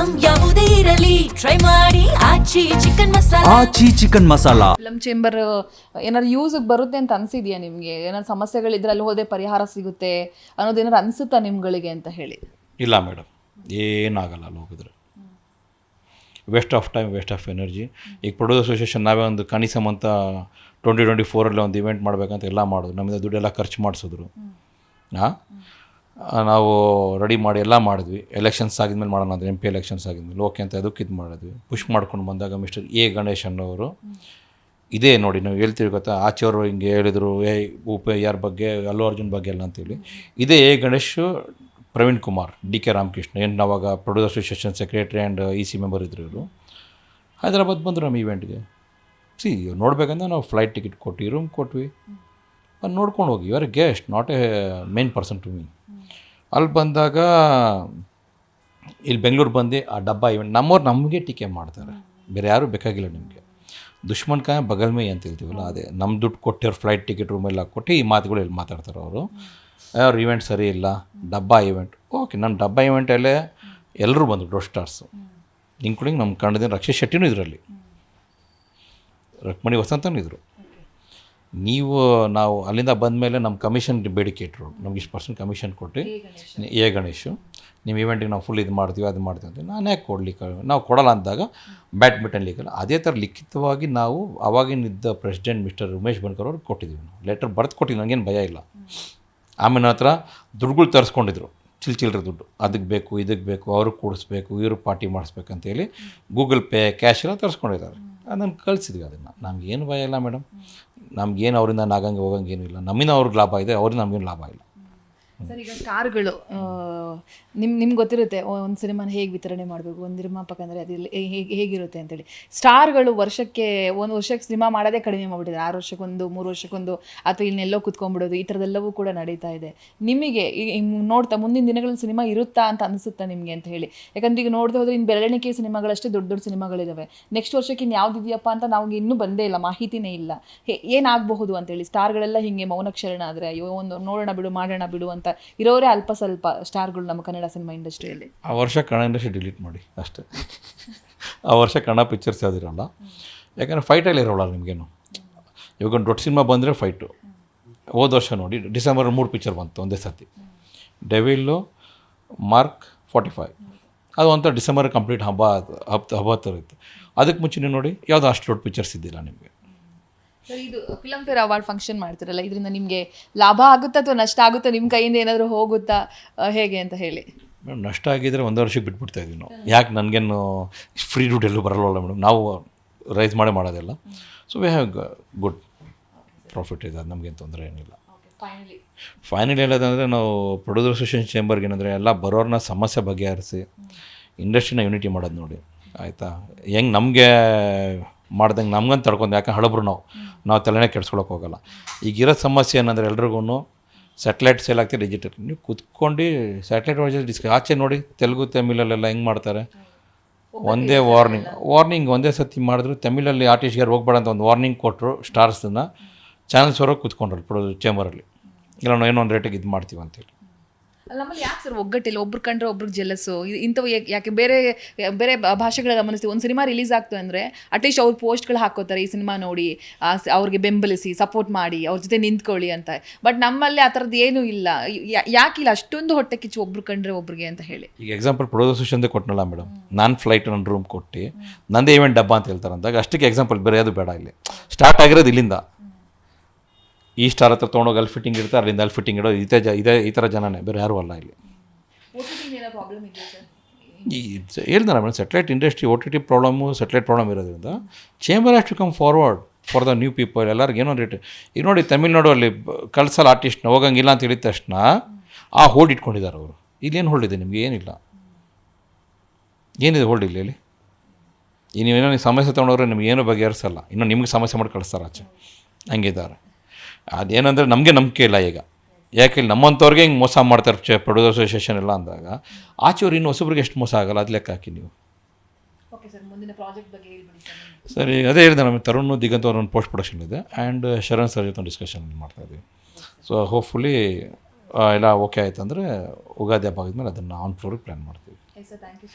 Item ಯಾವುದೇ ಇರಲಿ try ಮಾಡಿ ಆಚಿ ಚಿಕನ್ ಮಸಾಲಾ. ಆಚಿ ಚಿಕನ್ ಮಸಾಲಾ. ಫಿಲಮ್ ಚೇಂಬರ್ ಏನಾದ್ರು ಯೂಸಿಗೆ ಬರುತ್ತೆ ಅಂತ ಅನ್ಸಿದ್ಯಾ ನಿಮಗೆ? ಏನಾದ್ರು ಸಮಸ್ಯೆಗಳಿದ್ರೆ ಅಲ್ಲಿ ಹೋದ್ರೆ ಪರಿಹಾರ ಸಿಗುತ್ತೆ ಅನ್ನೋದೇನಾದ್ರು ಅನ್ಸುತ್ತಾ ನಿಮ್ಗಳಿಗೆ ಅಂತ ಹೇಳಿ? ಇಲ್ಲ ಮೇಡಮ್, ಏನಾಗಲ್ಲ ಅಲ್ಲಿ ಹೋಗಿದ್ರೆ. Waste of time, waste of energy. ಈಗ ಪ್ರೊಡ್ಯೂಸರ್ ಅಸೋಸಿಯೇಷನ್ ನಾವೇ ಒಂದು ಕನಿಸಮ್ ಅಂತ 2024 ಒಂದು ಇವೆಂಟ್ ಮಾಡಬೇಕಂತ ಎಲ್ಲ ಮಾಡೋದು, ನಮ್ಮಿಂದ ದುಡ್ಡೆಲ್ಲ ಖರ್ಚು ಮಾಡಿಸಿದ್ರು. ನಾವು ರೆಡಿ ಮಾಡಿ ಎಲ್ಲ ಮಾಡಿದ್ವಿ. ಎಲೆಕ್ಷನ್ಸ್ ಆಗಿದ್ಮೇಲೆ ಮಾಡೋಣ ಅಂದರೆ MP ಎಲೆಕ್ಷನ್ಸ್ ಆಗಿದ್ಮೇಲೆ ಓಕೆ ಅಂತ ಅದಕ್ಕೆ ಇದು ಮಾಡಿದ್ವಿ. ಪುಷ್ ಮಾಡ್ಕೊಂಡು ಬಂದಾಗ ಮಿಸ್ಟರ್ ಎ ಗಣೇಶ್ ಅನ್ನೋರು ಇದೇ ನೋಡಿ ನಾವು ಹೇಳ್ತೀವಿ ಗೊತ್ತಾ, ಆಚೆಯವರು ಹಿಂಗೆ ಹೇಳಿದರು ಯಾರ ಬಗ್ಗೆ, ಅಲ್ಲು ಅರ್ಜುನ್ ಬಗ್ಗೆ ಎಲ್ಲ ಅಂತೇಳಿ. ಇದೇ ಎ ಗಣೇಶ್ ಪ್ರವೀಣ್ ಕುಮಾರ್, DK ರಾಮಕೃಷ್ಣ, ಏನು ನಾವಾಗ producer association secretary and EC member ಇದ್ರು ಇವರು. ಹೈದರಾಬಾದ್ ಬಂದರು ನಮ್ಮ ಇವೆಂಟ್ಗೆ. ನೋಡ್ಬೇಕಂದ್ರೆ ನಾವು ಫ್ಲೈಟ್ ಟಿಕೆಟ್ ಕೊಟ್ಟು ರೂಮ್ ಕೊಟ್ವಿ, ಅಲ್ಲಿ ನೋಡ್ಕೊಂಡು ಹೋಗಿ. You are a guest, not a main person to me. ಅಲ್ಲಿ ಬಂದಾಗ ಇಲ್ಲಿ ಬೆಂಗಳೂರು ಬಂದು ಆ ಡಬ್ಬ ಇವೆಂಟ್ ನಮ್ಮವ್ರು ನಮಗೆ ಟೀಕೆ ಮಾಡ್ತಾರೆ, ಬೇರೆ ಯಾರೂ ಬೇಕಾಗಿಲ್ಲ ನಿಮಗೆ. ದುಶ್ಮನ್ ಕಾಯ ಬಗಲ್ ಮೇ ಅಂತ ಹೇಳ್ತೀವಲ್ಲ, ಅದೇ ನಮ್ಮ ದುಡ್ಡು ಕೊಟ್ಟಿರೋ ಫ್ಲೈಟ್ ಟಿಕೆಟ್ ರೂಮೆಲ್ಲ ಕೊಟ್ಟು ಈ ಮಾತುಗಳು ಎಲ್ಲಿ ಮಾತಾಡ್ತಾರೆ ಅವರು. ಅವ್ರ ಇವೆಂಟ್ ಸರಿ ಇಲ್ಲ, ಡಬ್ಬ ಇವೆಂಟ್. ಓಕೆ, ನಮ್ಮ ಡಬ್ಬ ಇವೆಂಟಲ್ಲೇ ಎಲ್ಲರೂ ಬಂದರು, ಡೋ ಸ್ಟಾರ್ಸು ಇನ್ಕ್ಲೂಡಿಂಗ್ ನಮ್ಮ ಕನ್ನಡದಿಂದ ರಕ್ಷಿತ್ ಶೆಟ್ಟಿನೂ ಇದರಲ್ಲಿ, ರುಕ್ಮಣಿ ವಸಂತನೂ ಇದ್ದರು. ನಾವು ಅಲ್ಲಿಂದ ಬಂದಮೇಲೆ ನಮ್ಮ ಕಮಿಷನ್ ಬೇಡಿಕೆ ಇಟ್ಟರು, ನಮ್ಗೆ ಇಷ್ಟು % ಕಮಿಷನ್ ಕೊಟ್ಟು ಎ ಗಣೇಶು ನಿಮ್ಮ ಇವೆಂಟಿಗೆ ನಾವು ಫುಲ್ ಇದು ಮಾಡ್ತೀವಿ ಅದು ಮಾಡ್ತೀವಿ ಅಂತ. ನಾನು ಯಾಕೆ ಕೊಡಲಿಕ್ಕೆ, ನಾವು ಕೊಡಲ್ಲ ಅಂದಾಗ ಬ್ಯಾಡ್ಮಿಂಟನ್ ಲೀಗಲ್ಲ ಅದೇ ಥರ ಲಿಖಿತವಾಗಿ ನಾವು ಅವಾಗಿನಿದ್ದ ಪ್ರೆಸಿಡೆಂಟ್ ಮಿಸ್ಟರ್ ಉಮೇಶ್ ಬನ್ಕರ್ ಅವ್ರಿಗೆ ಕೊಟ್ಟಿದ್ದೀವಿ. ನಾವು ಲೆಟರ್ ಬರೆದು ಕೊಟ್ಟಿದ್ದೀವಿ, ನನಗೇನು ಭಯ ಇಲ್ಲ. ಆಮೇಲೆ ಹತ್ರ ದುಡ್ಡುಗಳು ತರಿಸ್ಕೊಂಡಿದ್ರು, ಚಿಲ್ಲರೆ ದುಡ್ಡು, ಅದಕ್ಕೆ ಬೇಕು ಇದಕ್ಕೆ ಬೇಕು, ಅವ್ರಿಗೆ ಕೂಡಿಸ್ಬೇಕು, ಇವರು ಪಾರ್ಟಿ ಮಾಡಿಸ್ಬೇಕಂತೇಳಿ ಗೂಗಲ್ ಪೇ ಕ್ಯಾಶ್ ಎಲ್ಲ ತರಿಸ್ಕೊಂಡಿದ್ದಾರೆ. ಅದನ್ನು ಕಳಿಸಿದ್ವಿ. ಅದನ್ನು ನಮಗೇನು ಭಯ ಇಲ್ಲ ಮೇಡಮ್, ನಮಗೇನು ಅವರಿಂದ ನಾಗಂಗೆ ಹೋಗಂಗೆ ಏನೂ ಇಲ್ಲ. ನಮ್ಮಿಂದ ಅವ್ರಿಗೆ ಲಾಭ ಇದೆ, ಅವ್ರಿಂದ ನಮಗೇನು ಲಾಭ ಇಲ್ಲ. ಸರ್, ಈಗ ಸ್ಟಾರ್ಗಳು ನಿಮ್ಗೆ ಗೊತ್ತಿರುತ್ತೆ ಒಂದು ಸಿನಿಮಾನ ಹೇಗೆ ವಿತರಣೆ ಮಾಡಬೇಕು, ಒಂದು ನಿರ್ಮಾಪಕ ಅಂದರೆ ಅದು ಹೇಗಿರುತ್ತೆ ಅಂತೇಳಿ. ಸ್ಟಾರ್ಗಳು ಒಂದು ವರ್ಷಕ್ಕೆ ಸಿನಿಮಾ ಮಾಡೋದೇ ಕಡಿಮೆ ಮಾಡಿಬಿಟ್ಟಿದ್ದಾರೆ. 6 ವರ್ಷಕ್ಕೊಂದು, 3 ವರ್ಷಕ್ಕೊಂದು, ಅಥವಾ ಇನ್ನೆಲ್ಲೋ ಕುತ್ಕೊಂಡ್ಬಿಡೋದು, ಈ ಥರದ್ದೆಲ್ಲವೂ ಕೂಡ ನಡೀತಾ ಇದೆ. ನಿಮಗೆ ನೋಡ್ತಾ ಮುಂದಿನ ದಿನಗಳಲ್ಲಿ ಸಿನಿಮಾ ಇರುತ್ತಾ ಅಂತ ಅನಿಸುತ್ತಾ ನಿಮಗೆ ಅಂತ ಹೇಳಿ? ಯಾಕಂದ್ರೆ ಈಗ ನೋಡ್ದೆ ಹೋದರೆ ಇನ್ನು ಬೆರಳೆಣಿಕೆ ಸಿನಿಮಾಗಳಷ್ಟೇ ದೊಡ್ಡ ದೊಡ್ಡ ಸಿನಿಮಾಗಳಿದ್ದಾವೆ. ನೆಕ್ಸ್ಟ್ ವರ್ಷಕ್ಕೆ ಇನ್ನು ಯಾವುದಿದೆಯಪ್ಪ ಅಂತ ನಮಗೆ ಇನ್ನೂ ಬಂದೇ ಇಲ್ಲ, ಮಾಹಿತಿನೇ ಇಲ್ಲ. ಏನಾಗಬಹುದು ಅಂತೇಳಿ ಸ್ಟಾರ್ಗಳೆಲ್ಲ ಹೀಗೆ ಮೌನಕ್ಷರಣ ಆದರೆ ಅಯ್ಯೋ ಒಂದು ನೋಡೋಣ ಬಿಡು, ಮಾಡೋಣ ಬಿಡು ಅಂತ ಇರೋರೇ ಅಲ್ಪ ಸ್ವಲ್ಪ ಸ್ಟಾರ್ಗಳು ನಮ್ಮ ಕನ್ನಡ ಸಿನಿಮಾ ಇಂಡಸ್ಟ್ರಿಯಲ್ಲಿ. ಆ ವರ್ಷ ಕನ್ನಡ ಇಂಡಸ್ಟ್ರಿ ಡಿಲೀಟ್ ಮಾಡಿ ಅಷ್ಟೇ. ಆ ವರ್ಷ ಕನ್ನಡ ಪಿಕ್ಚರ್ಸ್ ಯಾವುದಿರಲ್ಲ, ಯಾಕಂದರೆ ಫೈಟಲ್ಲಿ ಇರೋಲ್ಲ ನಿಮಗೇನು. ಇವಾಗ ಒಂದು ದೊಡ್ಡ ಸಿನಿಮಾ ಬಂದರೆ ಫೈಟು. ಹೋದ ವರ್ಷ ನೋಡಿ ಡಿಸೆಂಬರ್ 3 ಪಿಕ್ಚರ್ ಬಂತು ಒಂದೇ ಸರ್ತಿ, ಡೆವಿಲ್ಲು, ಮಾರ್ಕ್ 45. ಅದು ಒಂಥರ ಡಿಸೆಂಬರ್ ಕಂಪ್ಲೀಟ್ ಹಬ್ಬ ಥರ ಇತ್ತು. ಅದಕ್ಕೆ ಮುಂಚೆ ನೋಡಿ ಯಾವುದೋ ಅಷ್ಟು ದೊಡ್ಡ ಪಿಕ್ಚರ್ಸ್ ಇದ್ದಿಲ್ಲ ನಿಮಗೆ. ಸರ್, ಇದು ಫಿಲಮ್ ಫೇರ್ ಅವಾರ್ಡ್ ಫಂಕ್ಷನ್ ಮಾಡ್ತಿರಲ್ಲ, ಇದರಿಂದ ನಿಮಗೆ ಲಾಭ ಆಗುತ್ತಾ ಅಥವಾ ನಷ್ಟ ಆಗುತ್ತಾ? ನಿಮ್ಮ ಕೈಯಿಂದ ಏನಾದರೂ ಹೋಗುತ್ತಾ, ಹೇಗೆ ಅಂತ ಹೇಳಿ? ಮೇಡಮ್, ನಷ್ಟ ಆಗಿದ್ದರೆ 1 ವರ್ಷಕ್ಕೆ ಬಿಟ್ಬಿಡ್ತಾ ಇದ್ವಿ ನಾವು. ಯಾಕೆ ನನಗೇನು ಫ್ರೀ ದುಡ್ಡು ಎಲ್ಲೂ ಬರಲ್ಲ ಮೇಡಮ್, ನಾವು ರೈಸ್ ಮಾಡೋದೆಲ್ಲ. So we have good profit ಇದೆ, ಅದು ನಮಗೇನು ತೊಂದರೆ ಏನಿಲ್ಲ. ಫೈನಲಿ ಹೇಳೋದಂದರೆ ನಾವು ಪ್ರೊಡ್ಯೂಸರ್ ಅಸೋಸಿಯೇಷನ್ ಚೇಂಬರ್ಗೆ ಏನಂದರೆ ಎಲ್ಲ ಬರೋರನ್ನ ಸಮಸ್ಯೆ ಬಗೆಹರಿಸಿ ಇಂಡಸ್ಟ್ರಿನ ಯೂನಿಟಿ ಮಾಡೋದು ನೋಡಿ, ಆಯಿತಾ? ಹೆಂಗೆ ನಮಗೆ ಮಾಡ್ದಂಗೆ ನಮ್ಗಂತ ತಡ್ಕೊಂಡು, ಯಾಕೆ ಹಳಬ್ರು ನಾವು ತಲೆನೇ ಕೆಡ್ಸ್ಕೊಳಕ್ಕೆ ಹೋಗಲ್ಲ. ಈಗಿರೋ ಸಮಸ್ಯೆ ಏನಂದರೆ ಎಲ್ರಿಗೂ ಸ್ಯಾಟಲೈಟ್ ಸೇಲ್ ಆಗ್ತಿದೆ, ಡಿಜಿಟಲ್. ನೀವು ಕೂತ್ಕೊಂಡು ಸ್ಯಾಟಲೈಟ್ ವಾಚ್ ಆಚೆ ನೋಡಿ, ತೆಲುಗು ತಮಿಳಲ್ಲೆಲ್ಲ ಹೆಂಗೆ ಮಾಡ್ತಾರೆ, ಒಂದೇ ವಾರ್ನಿಂಗ್ ಒಂದೇ ಸತಿ ಮಾಡಿದ್ರು. ತಮಿಳಲ್ಲಿ ಆರ್ಟಿಸ್ಟ್ಗೆ ಹೋಗ್ಬೇಡ ಅಂತ ಒಂದು ವಾರ್ನಿಂಗ್ ಕೊಟ್ಟರು ಸ್ಟಾರ್ಸನ್ನು, ಚಾನಲ್ಸ್ ಹೊರಗೆ ಕೂತ್ಕೊಂಡ್ರು ಪ್ರೊಡ್ಯೂಸರ್ ಚೇಂಬರಲ್ಲಿ. ಇಲ್ಲ ನಾವು ಏನೋ ಒಂದು ರೇಟಿಗೆ ಇದು ಮಾಡ್ತೀವಿ ಅಂತೇಳಿ. ನಮ್ಮಲ್ಲಿ ಯಾಕೆ ಸರ್ ಒಗ್ಗಟ್ಟಿಲ್ಲ? ಒಬ್ರು ಕಂಡ್ರೆ ಒಬ್ರಿಗೆ ಜೆಲಸ್ಸು, ಇಂಥವು ಯಾಕೆ? ಬೇರೆ ಬೇರೆ ಭಾಷೆಗಳ ಗಮನಿಸ್ತೀವಿ, ಒಂದು ಸಿನಿಮಾ ರಿಲೀಸ್ ಆಗ್ತು ಅಂದರೆ ಅಟ್ಲೀಸ್ಟ್ ಅವ್ರು ಪೋಸ್ಟ್ಗಳು ಹಾಕೋತಾರೆ, ಈ ಸಿನಿಮಾ ನೋಡಿ ಅವ್ರಿಗೆ ಬೆಂಬಲಿಸಿ ಸಪೋರ್ಟ್ ಮಾಡಿ ಅವ್ರ ಜೊತೆ ನಿಂತ್ಕೊಳ್ಳಿ ಅಂತ. ಬಟ್ ನಮ್ಮಲ್ಲಿ ಆ ಥರದ್ದು ಏನೂ ಇಲ್ಲ. ಯಾಕಿಲ್ಲ ಅಷ್ಟೊಂದು ಹೊಟ್ಟೆ ಕಿಚ್ಚು ಒಬ್ರು ಕಂಡ್ರೆ ಒಬ್ರಿಗೆ ಅಂತ ಹೇಳಿ? ಈಗ ಎಕ್ಸಾಂಪಲ್ ಪ್ರೊಡ್ಯೂಸರ್ ಅಸೋಸಿಯೇಷನ್ದೇ ಕೊಟ್ಟನಲ್ಲ ಮೇಡಮ್, ನಾನು ಫ್ಲೈಟ್ ನನ್ನ ರೂಮ್ ಕೊಟ್ಟು ನಂದೇ ಇವೆಂಟ್ ಡಬ್ಬ ಅಂತ ಹೇಳ್ತಾರೆ ಅಂದಾಗ ಅಷ್ಟಕ್ಕೆ ಎಕ್ಸಾಂಪಲ್ ಬೇರೆ ಅದು ಬೇಡ. ಇಲ್ಲಿ ಸ್ಟಾರ್ಟ್ ಆಗಿರೋದು ಇಲ್ಲಿಂದ. ಈ ಸ್ಟಾರ್ ಹತ್ರ ತೊಗೊಂಡೋಗಿ ಅಲ್ಲಿ ಫಿಟ್ಟಿಂಗ್ ಇರ್ತಾರೆ, ಅಲ್ಲಿಂದ ಅಲ್ಲಿ ಫಿಟ್ಟಿಂಗ್ ಇಡೋದು ಈ ಥರ ಜನನೇ, ಬೇರೆ ಯಾರೂ ಅಲ್ಲ ಇಲ್ಲಿ. ಹೇಳ್ದಾರೆ madam, satellite industry OTT problem, satellite problem ಇರೋದ್ರಿಂದ chamber has to come forward for the new people. ಎಲ್ಲರಿಗೂ ಏನೋ ರೇಟ್. ಈಗ ನೋಡಿ ತಮಿಳ್ನಾಡು ಅಲ್ಲಿ ಕಳ್ಸಲ್ಲ ಆರ್ಟಿಸ್ಟ್ನ, ಹೋಗಂಗಿಲ್ಲ ಅಂತ ಹೇಳಿದ ತಕ್ಷಣ ಆ ಹೋಲ್ಡ್ ಇಟ್ಕೊಂಡಿದ್ದಾರೆ ಅವರು. ಇಲ್ಲೇನು ಹೋಲ್ಡ್ ಇದೆ ನಿಮಗೆ? ಏನಿಲ್ಲ. ಏನಿದೆ ಹೋಲ್ಡ್ ಇಲ್ಲ ಇಲ್ಲಿ? ಈ ನೀವೇನೋ ನೀವು ಸಮಸ್ಯೆ ತೊಗೊಂಡೋದ್ರೆ ನಿಮಗೇನೋ ಬಗೆಹರಿಸಲ್ಲ, ಇನ್ನೂ ನಿಮ್ಗೆ ಸಮಸ್ಯೆ ಮಾಡಿ ಕಳಿಸ್ತಾರೆ ಆಚೆ, ಹಂಗಿದ್ದಾರೆ. ಅದೇನಂದರೆ ನಮಗೆ ನಂಬಿಕೆ ಇಲ್ಲ ಈಗ. ಯಾಕೆ ನಮ್ಮಂಥವ್ರಿಗೆ ಹಿಂಗೆ ಮೋಸ ಮಾಡ್ತಾರೆ ಪ್ರೊಡ್ಯೂಸರ್ ಅಸೋಸಿಯೇಷನ್ ಎಲ್ಲ ಅಂದಾಗ, ಆಚೆಯವ್ರು ಇನ್ನು ಹೊಸಬ್ರಿಗೆ ಎಷ್ಟು ಮೋಸ ಆಗಲ್ಲ, ಅದು ಲೆಕ್ಕ ಹಾಕಿ ನೀವು. ಸರಿ, ಅದೇ ಹೇಳಿದೆ ನಮಗೆ ತರುಣ್ ದಿಗಂತ್ ಅವ್ರ ಒಂದು ಪೋಸ್ಟ್ ಪ್ರೊಡಕ್ಷನ್ ಇದೆ, ಆ್ಯಂಡ್ ಶರಣ್ ಸರ್ ಜೊತೆ ಡಿಸ್ಕಷನ್ ಮಾಡ್ತಾಯಿದ್ವಿ. ಸೊ ಹೋಪ್ಫುಲಿ ಎಲ್ಲ ಓಕೆ ಆಯ್ತು ಅಂದರೆ ಉಗಾದಿ ಹಬ್ಬ ಆಗಿದ್ಮೇಲೆ ಅದನ್ನು ಆನ್ ಫ್ಲೋರಿಗೆ ಪ್ಲ್ಯಾನ್ ಮಾಡ್ತೀವಿ.